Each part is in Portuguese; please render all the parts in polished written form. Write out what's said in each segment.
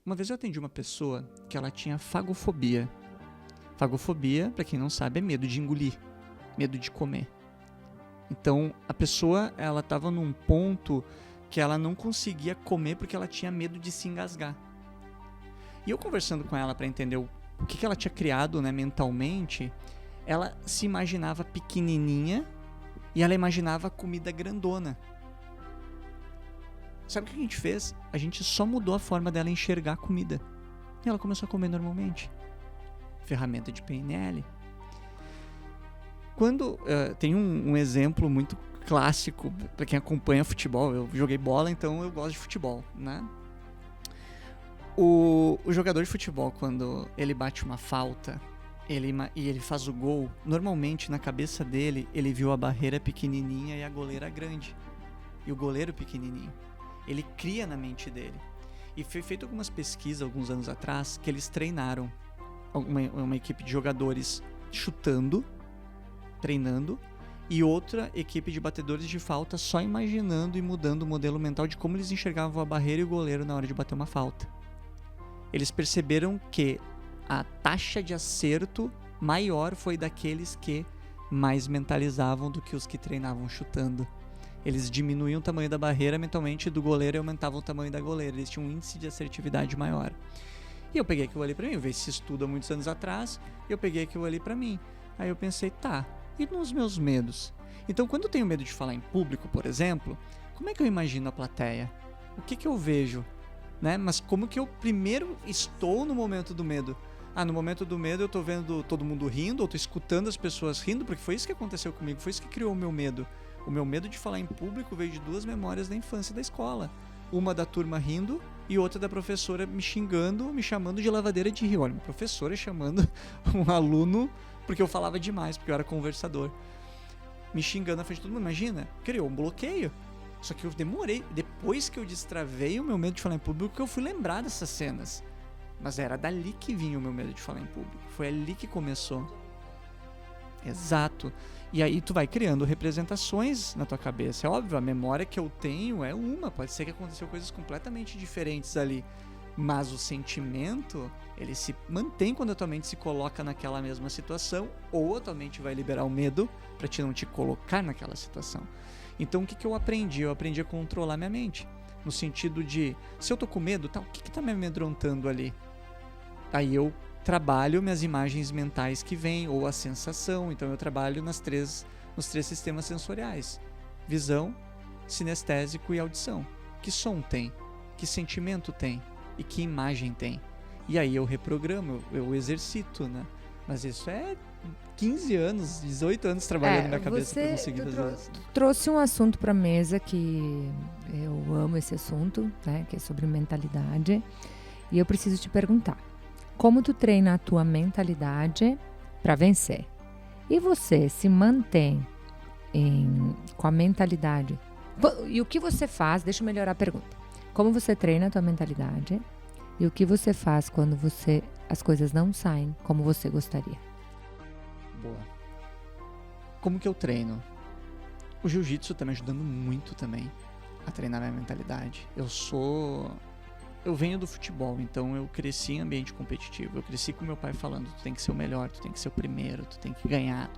Uma vez eu atendi uma pessoa que ela tinha fagofobia. Fagofobia, para quem não sabe, é medo de engolir, medo de comer. Então, a pessoa, ela estava num ponto que ela não conseguia comer porque ela tinha medo de se engasgar. E eu conversando com ela para entender o que ela tinha criado, né, mentalmente, ela se imaginava pequenininha e ela imaginava comida grandona. Sabe o que a gente fez? A gente só mudou a forma dela enxergar a comida. E ela começou a comer normalmente. Ferramenta de PNL. Quando tem um exemplo muito clássico para quem acompanha futebol, eu joguei bola, então eu gosto de futebol, né? O jogador de futebol, quando ele bate uma falta e ele faz o gol, normalmente na cabeça dele, ele viu a barreira pequenininha e a goleira grande. E o goleiro pequenininho. Ele cria na mente dele. E foi feito algumas pesquisas alguns anos atrás que eles treinaram uma equipe de jogadores chutando, treinando, e outra equipe de batedores de falta só imaginando e mudando o modelo mental de como eles enxergavam a barreira e o goleiro na hora de bater uma falta. Eles perceberam que a taxa de acerto maior foi daqueles que mais mentalizavam do que os que treinavam chutando. Eles diminuíam o tamanho da barreira mentalmente do goleiro e aumentavam o tamanho da goleira. Eles tinham um índice de assertividade maior. E eu peguei aquilo ali pra mim. Eu vi esse estudo há muitos anos atrás. E eu peguei aquilo ali pra mim. Aí eu pensei, tá, e nos meus medos? Então, quando eu tenho medo de falar em público, por exemplo, como é que eu imagino a plateia? O que eu vejo? Né? Mas como que eu primeiro estou no momento do medo? No momento do medo eu tô vendo todo mundo rindo, ou tô escutando as pessoas rindo, porque foi isso que aconteceu comigo, foi isso que criou o meu medo. O meu medo de falar em público veio de duas memórias da infância e da escola. Uma da turma rindo e outra da professora me xingando, me chamando de lavadeira de rio. Olha, uma professora chamando um aluno porque eu falava demais, porque eu era conversador. Me xingando na frente de todo mundo. Imagina, criou um bloqueio. Só que eu demorei. Depois que eu destravei o meu medo de falar em público, que eu fui lembrar dessas cenas. Mas era dali que vinha o meu medo de falar em público. Foi ali que começou. Exato. E aí tu vai criando representações na tua cabeça. É óbvio, a memória que eu tenho é uma. Pode ser que aconteceu coisas completamente diferentes ali. Mas o sentimento, ele se mantém quando a tua mente se coloca naquela mesma situação. Ou a tua mente vai liberar o medo pra não te colocar naquela situação. Então o que eu aprendi? Eu aprendi a controlar minha mente. No sentido de, se eu tô com medo, tá, o que tá me amedrontando ali? Aí eu trabalho minhas imagens mentais que vêm, ou a sensação. Então eu trabalho nos três sistemas sensoriais: visão, sinestésico e audição. Que som tem? Que sentimento tem? E que imagem tem? E aí eu reprogramo, eu exercito, né? Mas isso é 15 anos, 18 anos trabalhando na minha cabeça para conseguir fazer isso. Trouxe um assunto para a mesa que eu amo esse assunto, né? Que é sobre mentalidade. E eu preciso te perguntar: como tu treina a tua mentalidade para vencer? E você se mantém com a mentalidade? E o que você faz? Deixa eu melhorar a pergunta. Como você treina a tua mentalidade? E o que você faz quando as coisas não saem como você gostaria? Boa. Como que eu treino? O jiu-jitsu tá me ajudando muito também a treinar minha mentalidade. Eu venho do futebol, então eu cresci em ambiente competitivo. Eu cresci com meu pai falando: tu tem que ser o melhor, tu tem que ser o primeiro, tu tem que ganhar.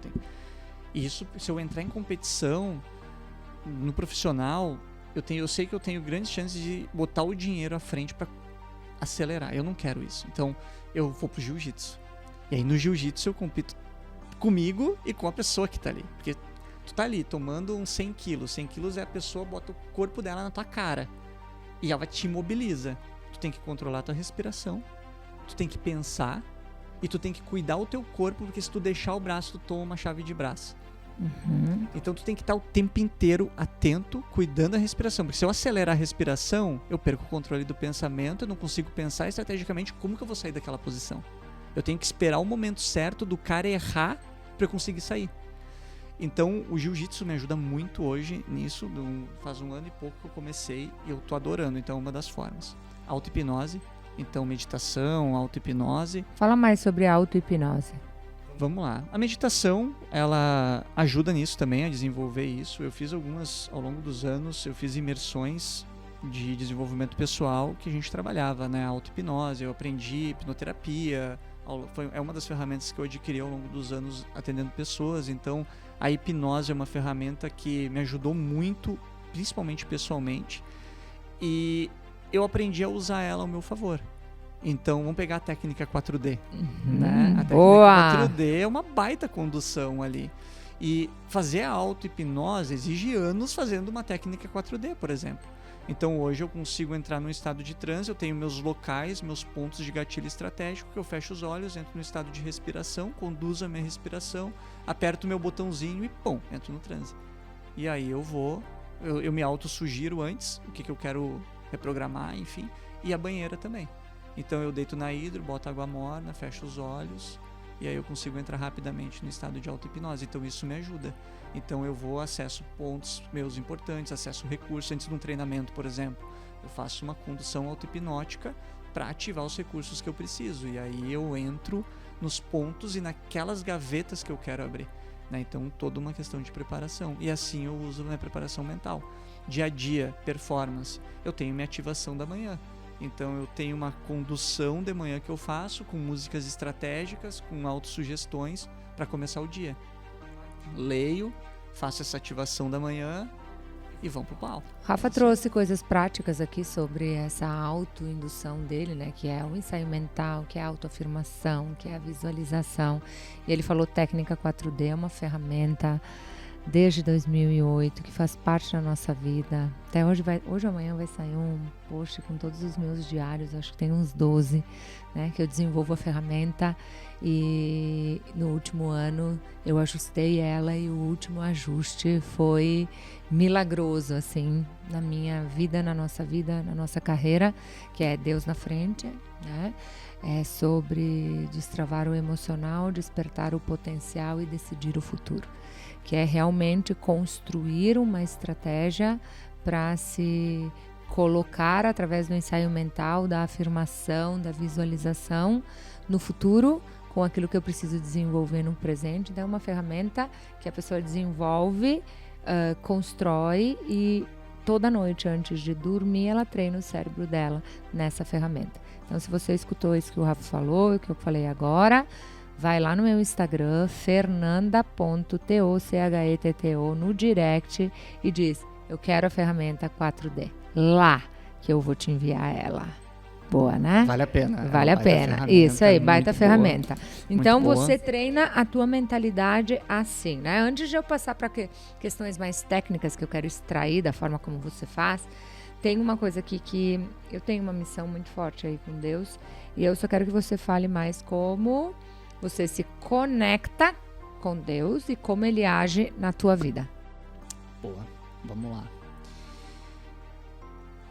E isso, se eu entrar em competição no profissional, eu sei que eu tenho grandes chances de botar o dinheiro à frente para acelerar. Eu não quero isso. Então eu vou pro jiu-jitsu. E aí no jiu-jitsu eu compito comigo e com a pessoa que tá ali. Porque tu tá ali tomando uns 100 quilos. 100 quilos é a pessoa bota o corpo dela na tua cara. E ela te imobiliza. Tu tem que controlar a tua respiração. Tu tem que pensar. E tu tem que cuidar o teu corpo, porque se tu deixar o braço, tu toma uma chave de braço. Uhum. Então tu tem que estar o tempo inteiro atento, cuidando da respiração. Porque se eu acelerar a respiração, eu perco o controle do pensamento, eu não consigo pensar estrategicamente como que eu vou sair daquela posição. Eu tenho que esperar o momento certo do cara errar para eu conseguir sair. Então o jiu-jitsu me ajuda muito hoje nisso. Faz 1 ano e pouco que eu comecei e eu tô adorando. Então é uma das formas. Auto-hipnose, então meditação, auto-hipnose. Fala mais sobre a auto-hipnose. Vamos lá. A meditação, ela ajuda nisso também, a desenvolver isso. Eu fiz algumas, ao longo dos anos, eu fiz imersões de desenvolvimento pessoal que a gente trabalhava, né? Auto-hipnose, eu aprendi hipnoterapia, é uma das ferramentas que eu adquiri ao longo dos anos atendendo pessoas. Então a hipnose é uma ferramenta que me ajudou muito, principalmente pessoalmente, e eu aprendi a usar ela ao meu favor. Então vamos pegar a técnica 4D, né? A técnica Boa! 4D é uma baita condução ali. E fazer a auto-hipnose exige anos fazendo uma técnica 4D, por exemplo. Então hoje eu consigo entrar num estado de transe, eu tenho meus locais, meus pontos de gatilho estratégico, que eu fecho os olhos, entro no estado de respiração, conduzo a minha respiração, aperto o meu botãozinho e pum, entro no transe. E aí eu me auto-sugiro antes o que eu quero reprogramar, enfim, e a banheira também. Então eu deito na hidro, boto água morna, fecho os olhos e aí eu consigo entrar rapidamente no estado de auto-hipnose. Então isso me ajuda. Então eu acesso pontos meus importantes, acesso recursos. Antes de um treinamento, por exemplo, eu faço uma condução auto-hipnótica para ativar os recursos que eu preciso. E aí eu entro nos pontos e naquelas gavetas que eu quero abrir, né? Então toda uma questão de preparação. E assim eu uso minha preparação mental. Dia a dia, performance, eu tenho minha ativação da manhã. Então eu tenho uma condução de manhã que eu faço com músicas estratégicas, com autossugestões para começar o dia. Leio, faço essa ativação da manhã e vão pro pau. Rafa trouxe coisas práticas aqui sobre essa autoindução dele, né? Que é o ensaio mental, que é a autoafirmação, que é a visualização. E ele falou técnica 4D, é uma ferramenta desde 2008, que faz parte da nossa vida. Até hoje ou amanhã vai sair um post com todos os meus diários, acho que tem uns 12, né, que eu desenvolvo a ferramenta, e no último ano eu ajustei ela e o último ajuste foi milagroso, assim, na minha vida, na nossa carreira, que é Deus na frente, né? É sobre destravar o emocional, despertar o potencial e decidir o futuro, que é realmente construir uma estratégia para se colocar através do ensaio mental, da afirmação, da visualização no futuro, com aquilo que eu preciso desenvolver no presente. Então é uma ferramenta que a pessoa desenvolve, constrói, e toda noite antes de dormir ela treina o cérebro dela nessa ferramenta. Então se você escutou isso que o Rafa falou, o que eu falei agora, vai lá no meu Instagram, fernanda.tochetto, no direct, e diz: eu quero a ferramenta 4D. Lá que eu vou te enviar ela. Boa, né? Vale a pena. Vale a pena. Isso aí, baita ferramenta. Então boa. você treina a tua mentalidade assim, né? Antes de eu passar para questões mais técnicas que eu quero extrair da forma como você faz, tem uma coisa aqui que eu tenho uma missão muito forte aí com Deus, e eu só quero que você fale mais como você se conecta com Deus e como Ele age na tua vida. Boa, vamos lá.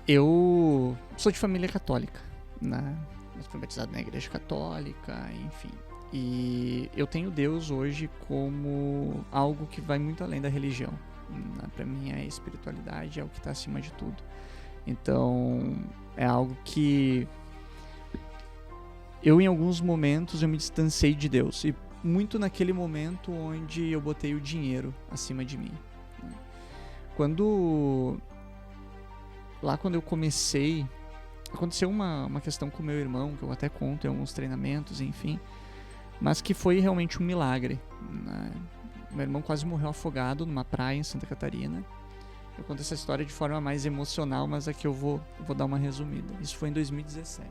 Eu sou de família católica, né? Eu fui batizado na igreja católica, enfim. E eu tenho Deus hoje como algo que vai muito além da religião, né? Para mim a espiritualidade é o que está acima de tudo. Então é algo que eu, em alguns momentos, eu me distanciei de Deus. E muito naquele momento onde eu botei o dinheiro acima de mim. Quando eu comecei, aconteceu uma questão com meu irmão, que eu até conto em alguns treinamentos, enfim, mas que foi realmente um milagre, né? Meu irmão quase morreu afogado numa praia em Santa Catarina. Eu conto essa história de forma mais emocional, mas aqui eu vou dar uma resumida. Isso foi em 2017.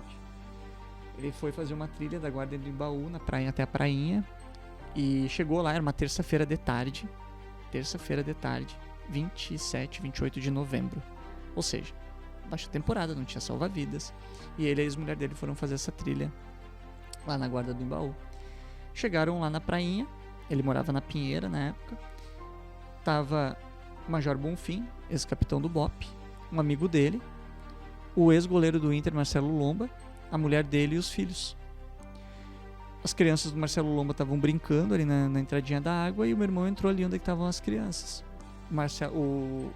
Ele foi fazer uma trilha da Guarda do Embaú na praia até a prainha, e chegou lá, era uma terça-feira de tarde, 27, 28 de novembro. Ou seja, baixa temporada, não tinha salva-vidas. E ele e a ex-mulher dele foram fazer essa trilha lá na Guarda do Embaú. Chegaram lá na prainha, ele morava na Pinheira na época. Tava o Major Bonfim, ex-capitão do BOP, um amigo dele, o ex-goleiro do Inter, Marcelo Lomba, a mulher dele e os filhos. As crianças do Marcelo Lomba estavam brincando ali na entradinha da água, e o meu irmão entrou ali onde estavam as crianças. O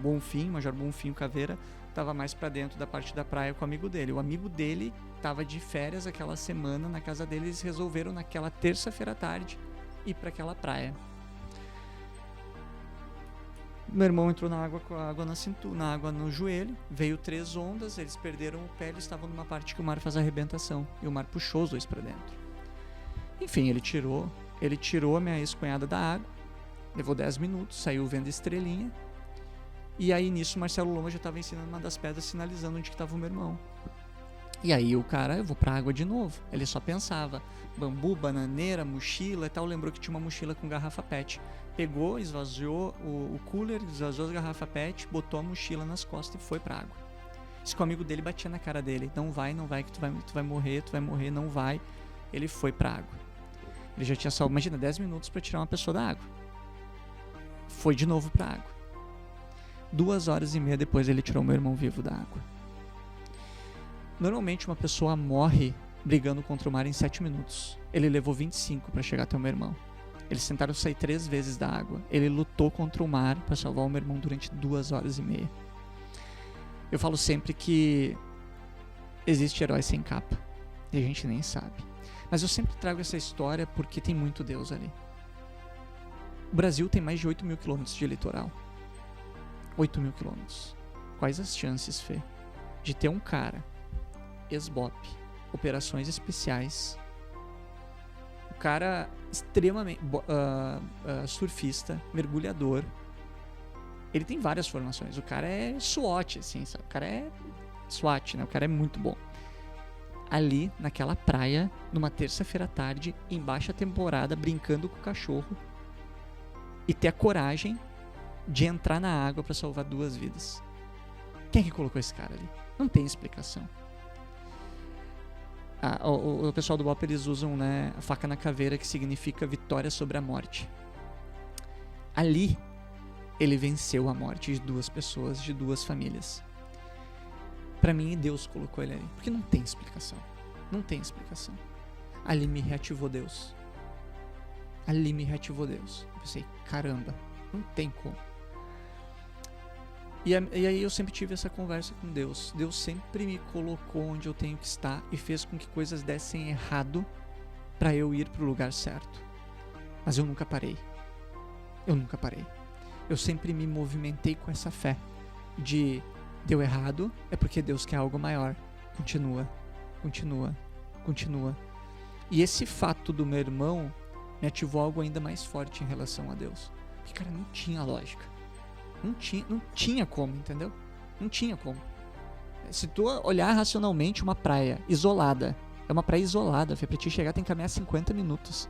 Bonfim, o Major Bonfim, o Caveira, estava mais para dentro da parte da praia com o amigo dele. O amigo dele estava de férias aquela semana na casa dele. Eles resolveram naquela terça-feira à tarde ir para aquela praia. Meu irmão entrou na água com a água na cintura, na água no joelho, veio 3 ondas, eles perderam o pé, eles estavam numa parte que o mar faz arrebentação, e o mar puxou os 2 para dentro. Enfim, ele tirou a minha ex-cunhada da água, levou 10 minutos, saiu vendo estrelinha, e aí nisso o Marcelo Loma já estava ensinando uma das pedras, sinalizando onde que estava o meu irmão. E aí o cara, eu vou pra água de novo. Ele só pensava, bambu, bananeira, mochila e tal. Lembrou que tinha uma mochila com garrafa pet. Pegou, esvaziou o cooler, esvaziou as garrafa pet, botou a mochila nas costas e foi pra água. Isso que o amigo dele batia na cara dele. Não vai, que tu vai morrer, não vai. Ele foi pra água. Ele já tinha só, imagina, 10 minutos pra tirar uma pessoa da água. Foi de novo pra água. 2 horas e meia depois ele tirou meu irmão vivo da água. Normalmente uma pessoa morre brigando contra o mar em 7 minutos. Ele levou 25 para chegar até o meu irmão. Eles tentaram sair 3 vezes da água. Ele lutou contra o mar para salvar o meu irmão durante 2 horas e meia. Eu falo sempre que existe herói sem capa. E a gente nem sabe. Mas eu sempre trago essa história porque tem muito Deus ali. O Brasil tem mais de 8 mil quilômetros de litoral. 8 mil quilômetros. Quais as chances, Fê, de ter um cara ex-BOP, operações especiais, o cara extremamente surfista, mergulhador, ele tem várias formações, o cara é SWAT, assim, sabe? O cara é SWAT, né? O cara é muito bom. Ali, naquela praia, numa terça-feira à tarde, em baixa temporada, brincando com o cachorro, e ter a coragem de entrar na água para salvar 2 vidas. Quem é que colocou esse cara ali? Não tem explicação. O pessoal do BOP, eles usam, né, a faca na caveira, que significa vitória sobre a morte. Ali, ele venceu a morte de 2 pessoas, de 2 famílias. Pra mim, Deus colocou ele ali, porque não tem explicação. Não tem explicação. Ali me reativou Deus. Ali me reativou Deus. Eu pensei, caramba, não tem como. E aí eu sempre tive essa conversa com Deus. Deus sempre me colocou onde eu tenho que estar e fez com que coisas dessem errado para eu ir pro lugar certo. Mas eu nunca parei. Eu nunca parei. Eu sempre me movimentei com essa fé de deu errado, é porque Deus quer algo maior. Continua, continua, continua. E esse fato do meu irmão me ativou algo ainda mais forte em relação a Deus. Porque, cara, não tinha lógica. Não tinha como, entendeu? Não tinha como. Se tu olhar racionalmente uma praia isolada, é uma praia isolada, pra te chegar tem que caminhar 50 minutos.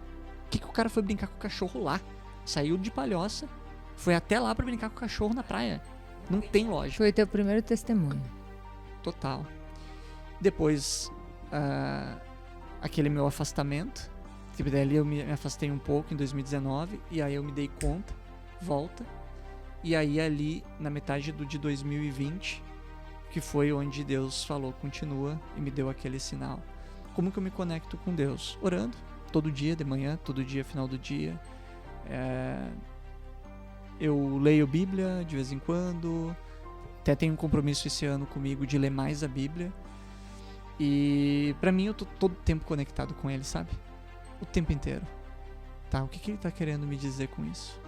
Por que o cara foi brincar com o cachorro lá? Saiu de Palhoça, foi até lá pra brincar com o cachorro na praia. Não tem lógica. Foi teu primeiro testemunho. Total. Depois, aquele meu afastamento, que daí eu me afastei um pouco em 2019, e aí eu me dei conta, volta. E aí ali, na metade de 2020, que foi onde Deus falou, continua, e me deu aquele sinal. Como que eu me conecto com Deus? Orando, todo dia de manhã, todo dia final do dia. Eu leio Bíblia de vez em quando, até tenho um compromisso esse ano comigo de ler mais a Bíblia. E pra mim eu tô todo tempo conectado com Ele, sabe? O tempo inteiro. Tá, o que Ele tá querendo me dizer com isso?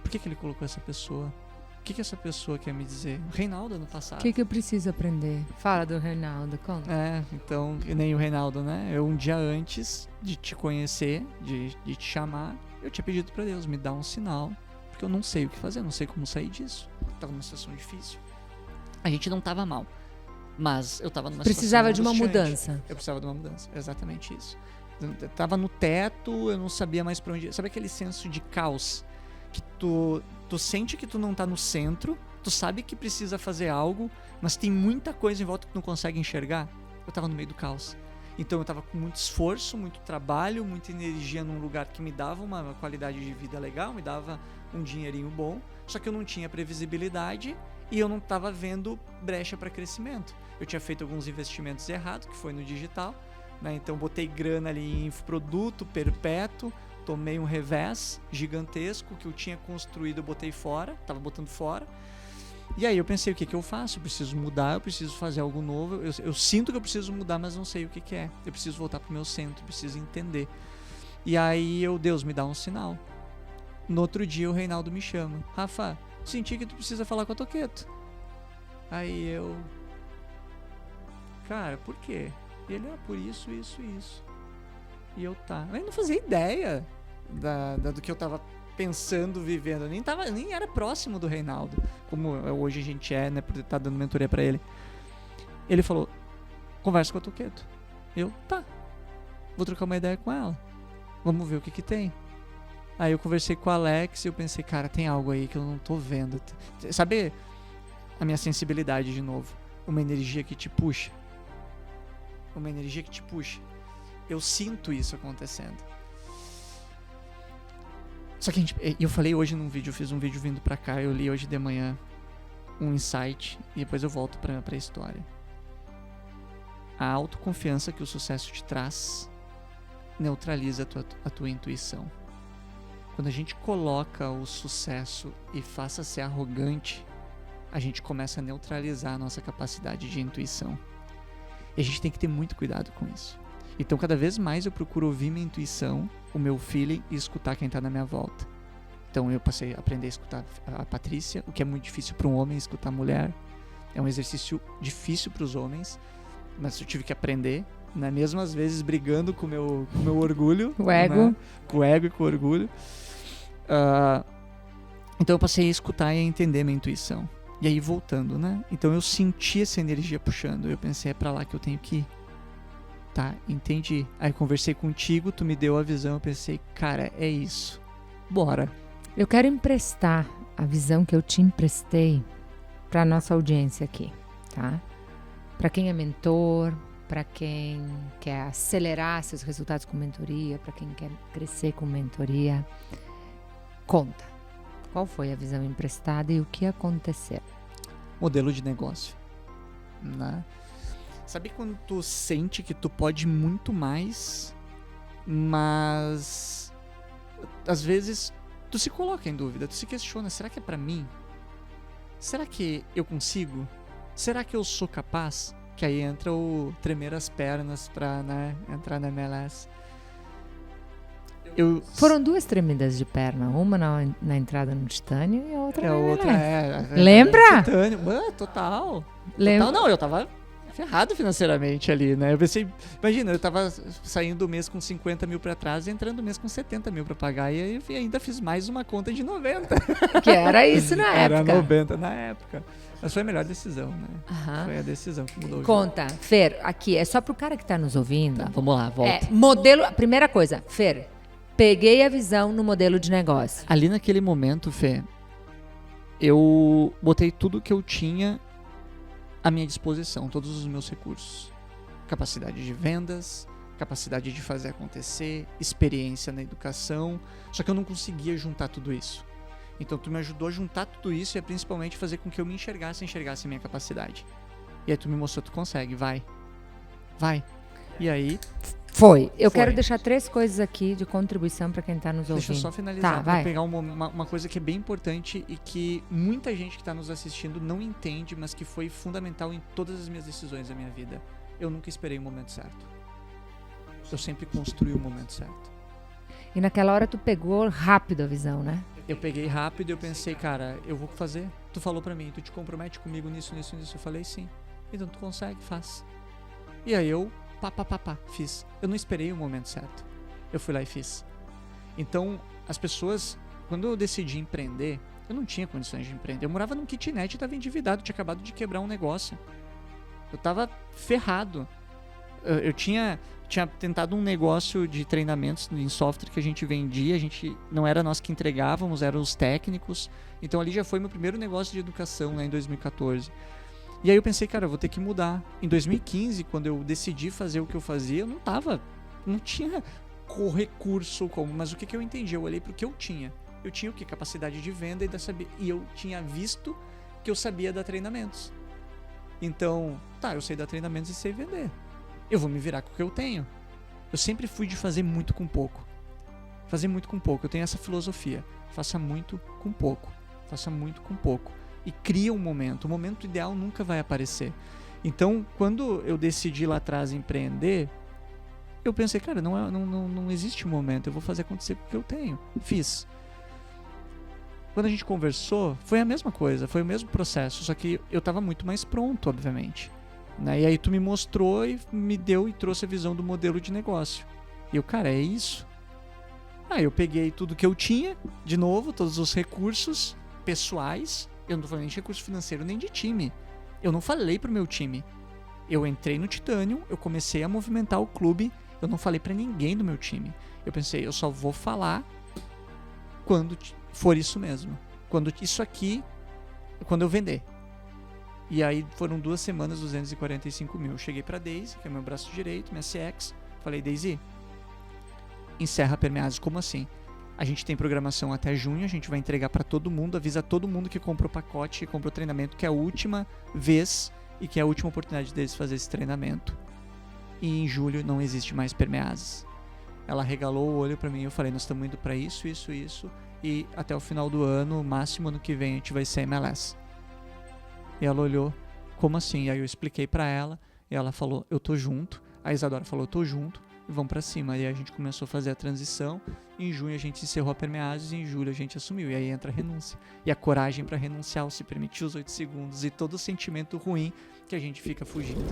Por que Ele colocou essa pessoa? O que essa pessoa quer me dizer? O Reinaldo ano passado. O que eu preciso aprender? Fala do Reinaldo, conta. Então, nem o Reinaldo, né? Eu um dia antes de te conhecer, de te chamar, eu tinha pedido pra Deus, me dar um sinal, porque eu não sei o que fazer, não sei como sair disso. Eu tava numa situação difícil. A gente não tava mal, mas eu tava numa Precisava situação de uma angustiante. mudança. Eu precisava de uma mudança, exatamente isso. Eu tava no teto, eu não sabia mais pra onde ir. Sabe aquele senso de caos? Que tu sente que tu não tá no centro, tu sabe que precisa fazer algo, mas tem muita coisa em volta que tu não consegue enxergar. Eu tava no meio do caos. Então eu tava com muito esforço, muito trabalho, muita energia num lugar que me dava uma qualidade de vida legal, me dava um dinheirinho bom, só que eu não tinha previsibilidade e eu não tava vendo brecha para crescimento. Eu tinha feito alguns investimentos errados, que foi no digital, né? Então botei grana ali em infoproduto perpétuo, tomei um revés gigantesco que eu tinha construído, eu botei fora, tava botando fora. E aí eu pensei, o que eu faço? Eu preciso mudar, eu preciso fazer algo novo. Eu sinto que eu preciso mudar, mas não sei o que é. Eu preciso voltar pro meu centro, preciso entender. E aí Deus me dá um sinal. No outro dia o Reinaldo me chama. Rafa, senti que tu precisa falar com a Toqueto. Aí eu... Cara, por quê? E ele, por isso. E eu, tá. Eu não fazia ideia do que eu tava pensando, vivendo. Eu nem era próximo do Reinaldo, como hoje a gente é, né, por estar dando mentoria pra ele. Ele falou, conversa com a Toqueto. Eu, tá. Vou trocar uma ideia com ela. Vamos ver o que tem. Aí eu conversei com o Alex e eu pensei, cara, tem algo aí que eu não tô vendo. Sabe a minha sensibilidade de novo? Uma energia que te puxa. Uma energia que te puxa. Eu sinto isso acontecendo. Só que eu falei hoje num vídeo, eu fiz um vídeo vindo pra cá, eu li hoje de manhã um insight e depois eu volto pra história. A autoconfiança que o sucesso te traz neutraliza a tua intuição. Quando a gente coloca o sucesso e faça ser arrogante, a gente começa a neutralizar a nossa capacidade de intuição. E a gente tem que ter muito cuidado com isso. Então, cada vez mais eu procuro ouvir minha intuição, o meu feeling e escutar quem está na minha volta. Então, eu passei a aprender a escutar a Patrícia, o que é muito difícil para um homem escutar a mulher. É um exercício difícil para os homens, mas eu tive que aprender, né? Mesmo às vezes brigando com o meu orgulho. O ego. Né? Com o ego e com o orgulho. Então, eu passei a escutar e a entender minha intuição. E aí, voltando, né? Então, eu senti essa energia puxando. Eu pensei, é pra lá que eu tenho que ir. Tá, entendi. Aí, conversei contigo, tu me deu a visão. Eu pensei, cara, é isso. Bora. Eu quero emprestar a visão que eu te emprestei pra nossa audiência aqui, tá? Pra quem é mentor, pra quem quer acelerar seus resultados com mentoria, pra quem quer crescer com mentoria. Conta. Qual foi a visão emprestada e o que aconteceu? Modelo de negócio, né? Sabe quando tu sente que tu pode muito mais, mas às vezes tu se coloca em dúvida, tu se questiona, será que é pra mim? Será que eu consigo? Será que eu sou capaz? Que aí entra o tremer as pernas pra, né, entrar na MLS. Foram duas tremidas de perna, uma na entrada no Titânio e a outra na outra Lembra? Titânio. Total. Lembra? Não, eu tava ferrado financeiramente ali, né? Eu pensei, imagina, eu tava saindo do mês com 50 mil pra trás e entrando do mês com 70 mil pra pagar e ainda fiz mais uma conta de 90. Que era isso na época. Era 90 na época. Mas foi a melhor decisão, né? Foi a decisão que mudou. Conta, Fer, aqui, é só pro cara que tá nos ouvindo. Tá, vamos lá, volta. Modelo, primeira coisa, Fer, peguei a visão no modelo de negócio. Ali naquele momento, Fê, eu botei tudo que eu tinha à minha disposição, todos os meus recursos. Capacidade de vendas, capacidade de fazer acontecer, experiência na educação, só que eu não conseguia juntar tudo isso. Então tu me ajudou a juntar tudo isso e a principalmente fazer com que eu me enxergasse a minha capacidade. E aí tu me mostrou, tu consegue, vai. E aí... Foi. Eu quero deixar 3 coisas aqui de contribuição para quem está nos ouvindo. Deixa eu só finalizar, vai. Pegar uma coisa que é bem importante e que muita gente que está nos assistindo não entende, mas que foi fundamental em todas as minhas decisões da minha vida. Eu nunca esperei o momento certo. Eu sempre construí o momento certo. E naquela hora tu pegou rápido a visão, né? Eu peguei rápido e eu pensei, cara, eu vou fazer. Tu falou pra mim, tu te compromete comigo nisso. Eu falei, sim. Então tu consegue, faz. E aí eu, fiz. Eu não esperei o momento certo. Eu fui lá e fiz. Então, as pessoas, quando eu decidi empreender, eu não tinha condições de empreender. Eu morava num kitnet e tava endividado, tinha acabado de quebrar um negócio. Eu tava ferrado. Eu tinha tentado um negócio de treinamentos em software que a gente vendia, não era nós que entregávamos, eram os técnicos. Então ali já foi meu primeiro negócio de educação, né, em 2014. E aí eu pensei, cara, eu vou ter que mudar. Em 2015, quando eu decidi fazer o que eu fazia, eu não tinha recurso como, mas o que eu entendi? Eu olhei pro que eu tinha. Eu tinha o quê? Capacidade de venda e eu tinha visto que eu sabia dar treinamentos. Então, eu sei dar treinamentos e sei vender. Eu vou me virar com o que eu tenho. Eu sempre fui de fazer muito com pouco. Eu tenho essa filosofia. Faça muito com pouco. E cria um momento. O momento ideal nunca vai aparecer. Então, quando eu decidi lá atrás empreender, eu pensei, cara, não existe um momento. Eu vou fazer acontecer com o que eu tenho. Fiz. quando a gente conversou, foi a mesma coisa, foi o mesmo processo, só que eu tava muito mais pronto, obviamente. Né? E aí tu me mostrou e me deu e trouxe a visão do modelo de negócio. E eu, cara, é isso. Aí eu peguei tudo que eu tinha, de novo, todos os recursos pessoais. Eu não tô falando nem de recurso financeiro, nem de time. Eu não falei pro meu time. Eu entrei no Titanium, eu comecei a movimentar o clube, eu não falei pra ninguém do meu time. Eu pensei, eu só vou falar quando for isso mesmo. Quando isso aqui, quando eu vender. E aí foram 2 semanas, 245 mil. Eu cheguei pra Daisy, que é meu braço direito, minha CX. Falei, Daisy, encerra a Permeases. Como assim? A gente tem programação até junho, a gente vai entregar pra todo mundo, avisa todo mundo que comprou pacote, que comprou treinamento, que é a última vez e que é a última oportunidade deles fazer esse treinamento. E em julho não existe mais Permeases. Ela regalou o olho pra mim e eu falei, nós estamos indo pra isso, isso, isso. E até o final do ano, máximo ano que vem, a gente vai ser MLS. E ela olhou, como assim? E aí eu expliquei pra ela, e ela falou, eu tô junto. A Isadora falou, eu tô junto, e vamos pra cima. E aí a gente começou a fazer a transição, em junho a gente encerrou a Permeases, e em julho a gente assumiu. E aí entra a renúncia. E a coragem pra renunciar, se permitir os 8 segundos, e todo o sentimento ruim que a gente fica fugindo.